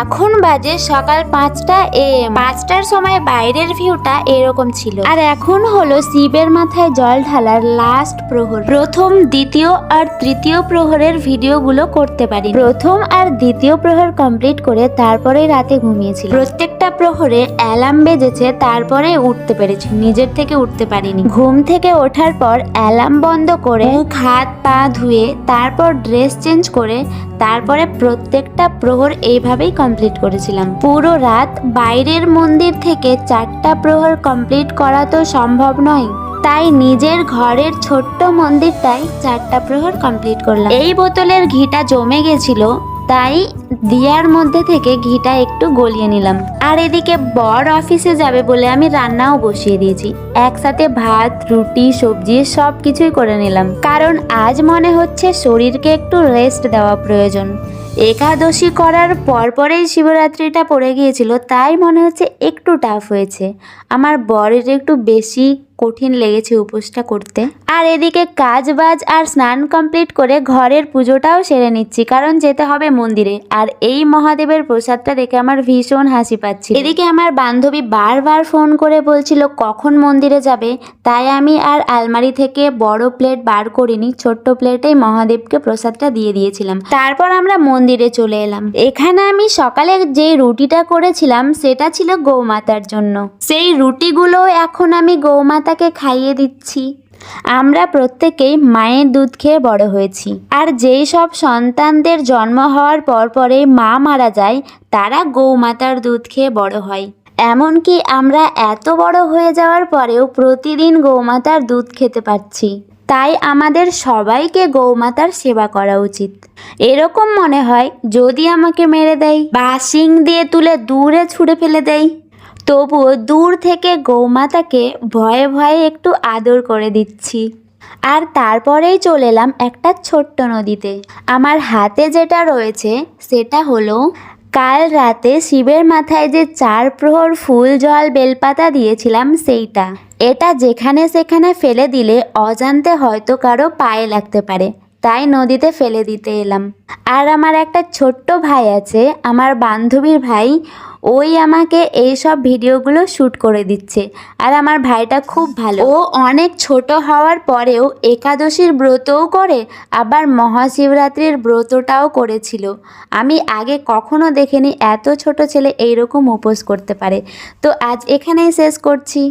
এখন বাজে সকাল 5টা AM। 5টার সময় বাইরের ভিউটা এরকম ছিল, আর এখন হলো শিবের মাথায় জল ঢালার লাস্ট প্রহর। প্রথম, দ্বিতীয় আর তৃতীয় প্রহরের ভিডিওগুলো করতে পারি। প্রথম আর দ্বিতীয় প্রহর কমপ্লিট করে তারপরে রাতে ঘুমিয়েছি। প্রত্যেকটা প্রহরে অ্যালার্ম বেজেছে, তারপরে উঠতে পেরেছি, নিজের থেকে উঠতে পারিনি। ঘুম থেকে ওঠার পর অ্যালার্ম বন্ধ করে মুখ হাত পা ধুয়ে তারপর ড্রেস চেঞ্জ করে তারপরে প্রত্যেকটা প্রহর এইভাবেই কমপ্লিট করেছিলাম। পুরো রাত বাইরের মন্দির থেকে 4টা প্রহর কমপ্লিট করা তো সম্ভব নয়, তাই নিজের ঘরের ছোট্ট মন্দিরটাই 4টা প্রহর কমপ্লিট করলাম। এই বোতলের ঘিটা জমে গেছিল, তাই দিয়ার মধ্যে থেকে ঘিটা একটু গলিয়ে নিলাম। আর এদিকে বর অফিসে যাবে বলে আমি রান্নাও বসিয়ে দিয়েছি। একসাথে ভাত, রুটি, সবজি সব কিছুই করে নিলাম, কারণ আজ মনে হচ্ছে শরীরকে একটু রেস্ট দেওয়া প্রয়োজন। একাদশী করার পরপরেই শিবরাত্রিটা পড়ে গিয়েছিল, তাই মনে হচ্ছে একটু টাফ হয়েছে। আমার বরের একটু বেশি কঠিন লেগেছে উপোসটা করতে। আর এদিকে কাজ বাজ আর স্নান কমপ্লিট করে ঘরের পুজোটাও সেরে নিচ্ছি, কারণ যেতে হবে মন্দিরে। আর এই মহাদেবের প্রসাদটা দেখে আমার ভীষণ হাসি পাচ্ছিল। এদিকে আমার বান্ধবী বারবার ফোন করে বলছিল কখন মন্দিরে যাবে, তাই আমি আর আলমারি থেকে বড় প্লেট বার করিনি, ছোট্ট প্লেটেই মহাদেবকে প্রসাদটা দিয়ে দিয়েছিলাম। তারপর আমরা মন্দিরে চলে এলাম। এখানে আমি সকালে যে রুটিটা করেছিলাম সেটা ছিল গৌমাতার জন্য। সেই রুটিগুলো এখন আমি গৌমাতাকে খাইয়ে দিচ্ছি। আমরা প্রত্যেকেই মায়ের দুধ খেয়ে বড় হয়েছি, আর যেই সব সন্তানদের জন্ম হওয়ার পরে মা মারা যায়, তারা গৌমাতার দুধ খেয়ে বড় হয়। এমনকি আমরা এত বড় হয়ে যাওয়ার পরেও প্রতিদিন গৌমাতার দুধ খেতে পাচ্ছি। তাই আমাদের সবাইকে গৌমাতার সেবা করা উচিত। এরকম মনে হয় যদি আমাকে মেরে দেয় বা শিং দিয়ে তুলে দূরে ছুঁড়ে ফেলে দেয়, তবুও দূর থেকে গৌমাতাকে ভয়ে ভয়ে একটু আদর করে দিচ্ছি। আর তারপরেই চলে এলাম একটা ছোট্ট নদীতে। আমার হাতে যেটা রয়েছে সেটা হলো কাল রাতে শিবের মাথায় যে 4 প্রহর ফুল জল বেলপাতা দিয়েছিলাম সেইটা। এটা যেখানে সেখানে ফেলে দিলে অজান্তে হয়তো কারো পায়ে লাগতে পারে, তাই নদীতে ফেলে দিতে এলাম। আর আমার একটা ছোট্ট ভাই আছে, আমার বান্ধবীর ভাই, ওই আমাকে এই সব ভিডিওগুলো শ্যুট করে দিচ্ছে। আর আমার ভাইটা খুব ভালো, ও অনেক ছোট হওয়ার পরেও একাদশীর ব্রতও করে, আবার মহাশিবরাত্রির ব্রতটাও করেছিল। আমি আগে কখনো দেখিনি এত ছোট ছেলে এইরকম উপোস করতে পারে। তো আজ এখানেই শেষ করছি।